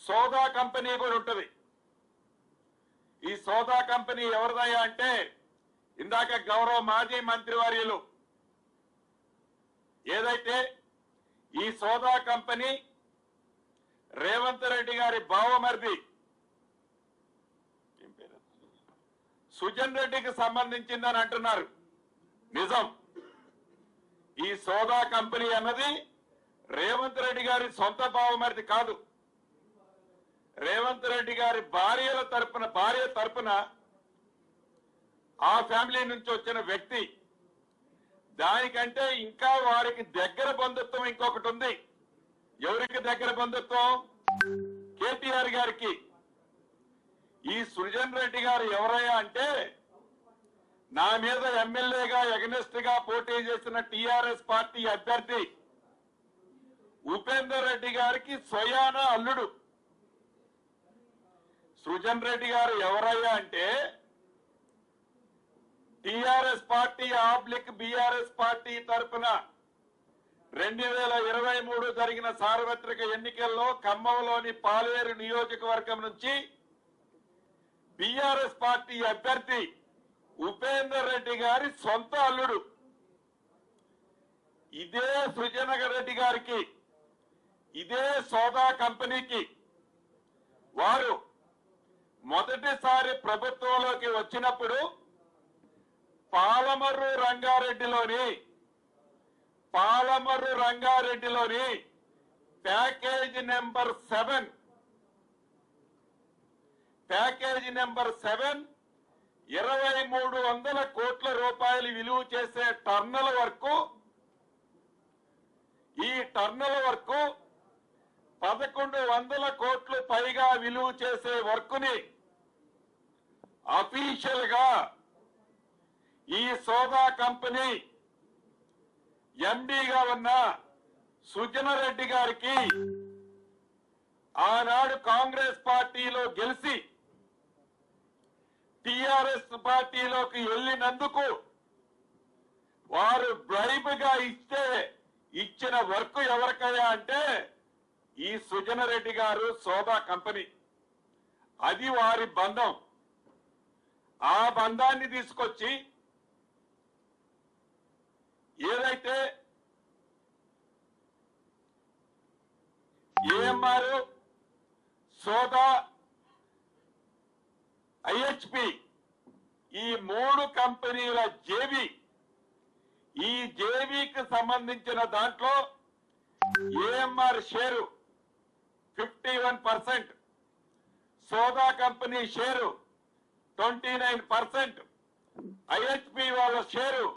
సోదా కంపెనీ కూడా ఉంటుంది. ఈ సోదా కంపెనీ ఎవరిదయ్యా అంటే ఇందాక గౌరవ మాజీ మంత్రివర్యులు ఏదైతే ఈ సోదా కంపెనీ రేవంత్ రెడ్డి గారి బావమరిది సుజన్ రెడ్డికి సంబంధించిందని అంటున్నారు. నిజం. ఈ సోదా కంపెనీ అన్నది రేవంత్ రెడ్డి గారి సొంత బావమరిది కాదు. రేవంత్ రెడ్డి గారి భార్య తరపున ఆ ఫ్యామిలీ నుంచి వచ్చిన వ్యక్తి. దానికంటే ఇంకా వారికి దగ్గర బంధుత్వం ఇంకొకటి ఉంది. ఎవరికి దగ్గర బంధుత్వం? కేటీఆర్ గారికి. ఈ సుజన్ రెడ్డి గారు ఎవరయ్యా అంటే నా మీద ఎమ్మెల్యేగా ఎగనెస్ట్ గా పోటీ చేసిన టిఆర్ఎస్ పార్టీ అభ్యర్థి ఉపేందర్ రెడ్డి గారికి స్వయాన అల్లుడు. సుజన్ రెడ్డి గారు ఎవరయ్యా అంటే TRS party oblique BRS party తరఫున 2023 జరిగిన సార్వత్రిక ఎన్నికల్లో ఖమ్మంలోని పాలేరు నియోజకవర్గం నుంచి బిఆర్ఎస్ పార్టీ అభ్యర్థి ఉపేందర్ రెడ్డి గారి సొంత అల్లుడు. ఇదే సుజన్ రెడ్డి గారికి, ఇదే సోదా కంపెనీకి వారు మొదటిసారి ప్రభుత్వంలోకి వచ్చినప్పుడు పాలమర్రు రంగారెడ్డిలోని ప్యాకేజీ నెంబర్ 7 2300 కోట్ల రూపాయలు విలువ చేసే టర్నల్ వర్క్, ఈ టర్నల్ వర్క్ 1100 కోట్లు పైగా విలువ చేసే వర్క్ ని అఫీషియల్ గా ఈ సోదా కంపెనీ ఎండీగా ఉన్న సుజన్ రెడ్డి గారికి ఆనాడు కాంగ్రెస్ పార్టీలో గెలిచి టిఆర్ఎస్ పార్టీలోకి వెళ్లినందుకు వారు బ్రైబ్ గా ఇచ్చిన వర్క్ ఎవరికయ్యా అంటే ఈ సుజన్ రెడ్డి గారు సోదా కంపెనీ. అది వారి బంధం. ఆ బంధాన్ని తీసుకొచ్చి ఏదైతే ఏఎంఆర్, సోదా, ఐహెచ్పి ఈ 3 కంపెనీల జేబీ, ఈ జేబీకి సంబంధించిన దాంట్లో ఏఎంఆర్ షేరు 51%, సోదా కంపెనీ షేరు 29%, ఐహెచ్పి వాళ్ళ share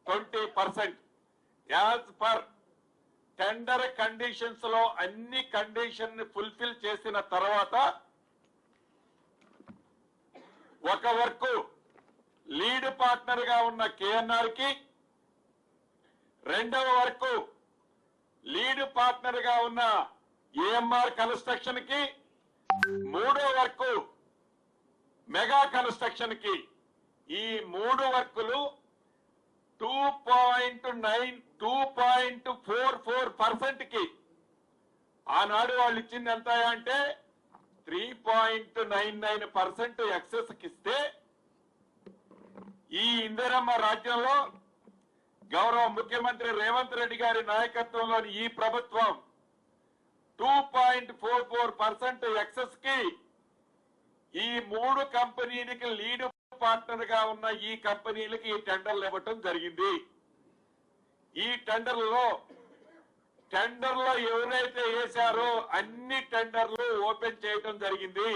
20%. As per tender conditions లో అన్ని కండిషన్ ని ఫుల్ఫిల్ చేసిన తర్వాత ఒక వర్క్ లీడ్ పార్ట్నర్ గా ఉన్న కేఎన్ఆర్ కి, రెండవ వర్క్ లీడ్ పార్ట్నర్ గా ఉన్న ఏఎంఆర్ కన్స్ట్రక్షన్ కి, మూడో వర్క్ మెగా కన్స్ట్రక్షన్ కి, ఈ 3 వర్కులు 2.44% కి ఆనాడు వాళ్ళు ఇచ్చింది ఎంత అంటే 3.99% ఎక్సెస్ కి ఇస్తే ఈ ఇందిరమ్మ రాజ్యంలో గౌరవ ముఖ్యమంత్రి రేవంత్ రెడ్డి గారి నాయకత్వంలోని ఈ ప్రభుత్వం 2.44% ఎక్సెస్ కి ఈ 3 కంపెనీలకి లీడ్ పార్ట్నర్ గా ఉన్న ఈ కంపెనీలకి ఈ టెండర్లు ఇవ్వటం జరిగింది. ఈ టెండర్లో ఎవరైతే వేశారో అన్ని టెండర్లు ఓపెన్ చేయడం జరిగింది.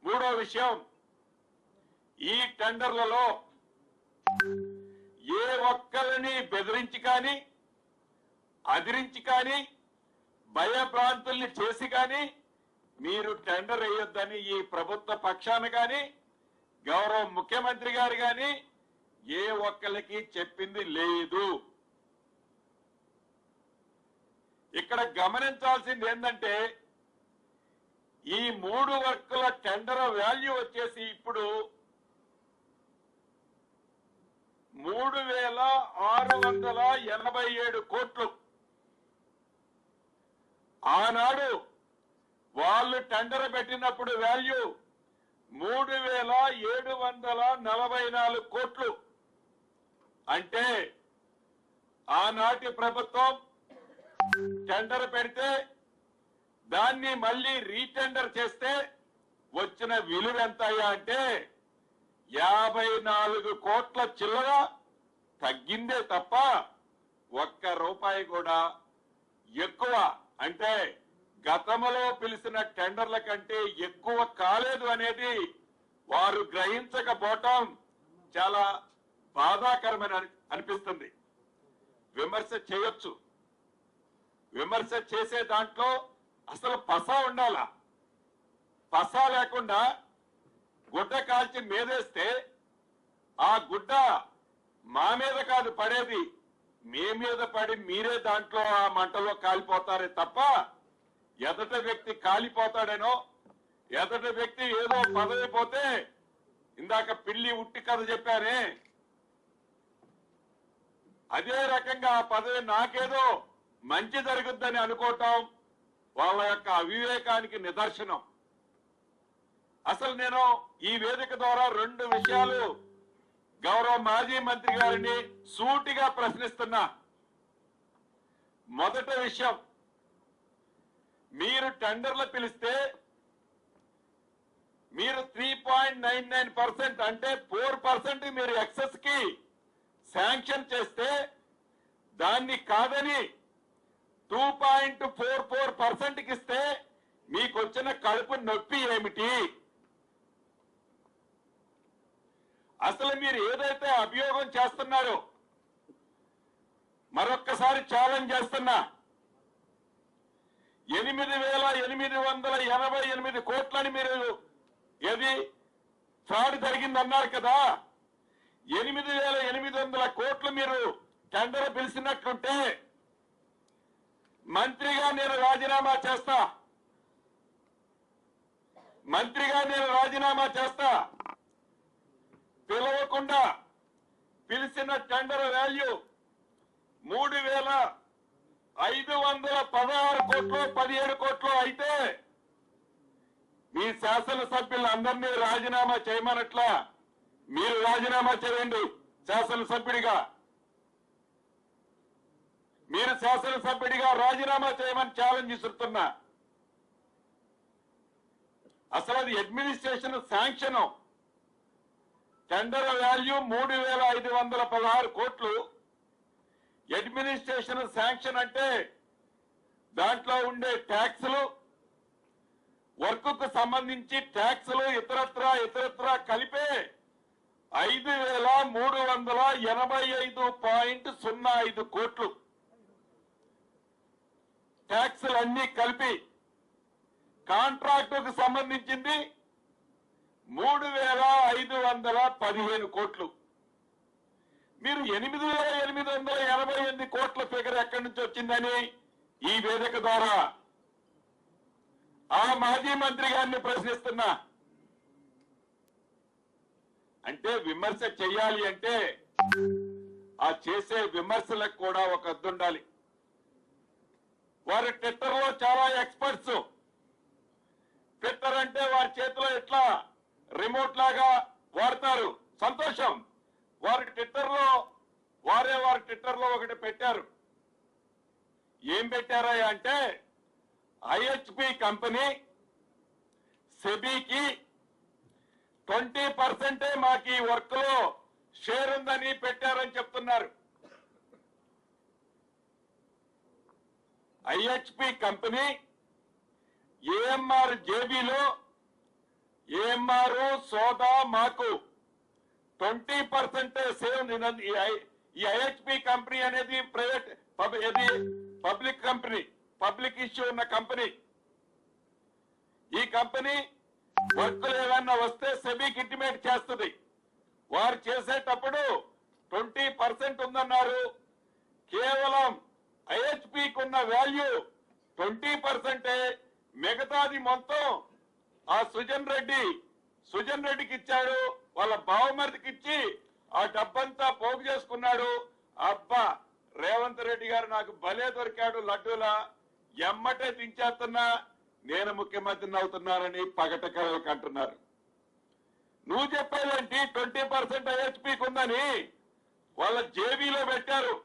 మూడో విషయం ఈ టెండర్లలో ఏ ఒక్కరిని బెదిరించి కానీ, అదిరించి కానీ, భయభ్రాంతుల్ని చేసి కానీ మీరు టెండర్ వేయొద్దని ఈ ప్రభుత్వ పక్షాన కానీ గౌరవ ముఖ్యమంత్రి గారు కానీ ఏ ఒక్కరికి చెప్పింది లేదు. ఇక్కడ గమనించాల్సింది ఏంటంటే ఈ 3 వర్కుల టెండర్ వాల్యూ వచ్చేసి ఇప్పుడు 3687 కోట్లు. ఆనాడు వాళ్ళు టెండర్ పెట్టినప్పుడు వాల్యూ 3,744 కోట్లు. అంటే ఆనాటి ప్రభుత్వం టెండర్ పెడితే దాన్ని మళ్ళీ రీటెండర్ చేస్తే వచ్చిన విలువ ఎంత అయ్యా అంటే 54 కోట్ల చిల్లర తగ్గిందే తప్ప ఒక్క రూపాయి కూడా ఎక్కువ, అంటే గతంలో పిలిచిన టెండర్ల కంటే ఎక్కువ కాలేదు అనేది వారు గ్రహించకపోవటం చాలా బాధాకరమైన అనిపిస్తుంది. విమర్శ చేయొచ్చు, విమర్శ చేసే దాంట్లో అసలు పస ఉండాలా. పస లేకుండా గుడ్డ కాల్చి మీదేస్తే ఆ గుడ్డ మా మీద కాదు పడేది, మీ మీద పడి మీరే దాంట్లో ఆ మంటలో కాలిపోతారే తప్ప ఎదట వ్యక్తి కాలిపోతాడేనో, ఎదట వ్యక్తి ఏదో పదవి పోతే ఇందాక పిల్లి ఉట్టి కథ చెప్పానే, అదే రకంగా ఆ పదవి నాకేదో మంచి జరుగుద్దని అనుకోవటం వాళ్ళ యొక్క అవివేకానికి నిదర్శనం. అసలు నేను ఈ వేదిక ద్వారా 2 విషయాలు గౌరవ మాజీ మంత్రి గారిని సూటిగా ప్రశ్నిస్తున్నా. మొదటి విషయం, మీరు టెండర్లు పిలిస్తే మీరు 3.99% అంటే 4% మీరు ఎక్సెస్ కి శాంక్షన్ చేస్తే దాన్ని కాదని 2.44% కి ఇస్తే మీకు వచ్చిన కడుపు నొప్పి ఏమిటి? అసలు మీరు ఏదైతే అభియోగం చేస్తున్నారో మరొక్కసారి ఛాలెంజ్ చేస్తున్నా, 8,888 కోట్లని మీరు ఏది ఫ్రాడ్ జరిగిందన్నారు కదా, 8,800 కోట్లు మీరు టెండర్ పిలిచినట్లుంటే మంత్రిగా నేను రాజీనామా చేస్తా, మంత్రిగా నేను రాజీనామా చేస్తా. పిలవకుండా పిలిచిన టెండర్ వాల్యూ 3,516 కోట్లు 17 కోట్లు అయితే మీ శాసనసభ్యులందరినీ రాజీనామా చేయమనట్లా మీరు రాజీనామా చేయండి. శాసనసభ్యుడిగా మీరు శాసనసభ్యుడిగా రాజీనామా చేయమని ఛాలెంజ్ ఇస్తున్నా. అసలు అది అడ్మినిస్ట్రేషన్ శాంక్షన్, టెండర్ వాల్యూ 3,516 కోట్లు. అడ్మినిస్ట్రేషన్ శాంక్షన్ అంటే దాంట్లో ఉండే ట్యాక్సులు, వర్క్ కు సంబంధించి ట్యాక్సులు ఇతరత్రా కలిపే 5,385.05 కోట్లు ట్యాక్సులు అన్ని కలిపి. కాంట్రాక్టుకు సంబంధించింది 3,515 కోట్లు. మీరు 8,888 కోట్ల ఫిగర్ ఎక్కడి నుంచి వచ్చిందని ఈ వేదిక ద్వారా ఆ మాజీ మంత్రి గారిని ప్రశ్నిస్తున్నా. అంటే విమర్శ చేయాలి అంటే ఆ చేసే విమర్శలకు కూడా ఒక హద్దు ఉండాలి. వారు ట్విట్టర్ లో చాలా ఎక్స్పర్ట్స్. ట్విట్టర్ అంటే వారి చేతిలో ఎట్లా రిమోట్ లాగా వాడతారు, సంతోషం. వారి ట్విట్టర్ లో ఒకటి పెట్టారు. ఏం పెట్టారా అంటే ఐహెచ్పి కంపెనీ సెబీకి 20% మాకు ఈ వర్క్ లో షేర్ ఉందని పెట్టారని చెప్తున్నారు. ఐహెచ్పి కంపెనీ ఏఎంఆర్ జేబీలో ఏఎంఆర్ సోదా మాకు 20% సేవ్. ఈ ఐహెచ్పి కంపెనీ అనేది private public company, public issue ఉన్న కంపెనీ. ఈ కంపెనీ వర్కులు ఏదన్నా వస్తే సెబీకి ఇంటిమేట్ చేస్తుంది. వారు చేసేటప్పుడు 20% ఉందన్నారు. కేవలం ఐహెచ్పికి ఉన్న వాల్యూ 20%. మిగతాది మొత్తం ఆ సుజన్ రెడ్డికి ఇచ్చాడు, వాళ్ళ బావమరిదికి ఇచ్చి ఆ డబ్బంతా పోగు చేసుకున్నాడు. అబ్బా రేవంత్ రెడ్డి గారు నాకు భలే దొరికాడు లడ్డూలా. ఎమ్మటే దించేస్తున్నా నేను ముఖ్యమంత్రిని అవుతున్నానని పగట కలలకు అంటున్నారు. నువ్వు చెప్పేదేంటి 20% ఐహెచ్పీకి ఉందని వాళ్ళ జేబీలో పెట్టారు.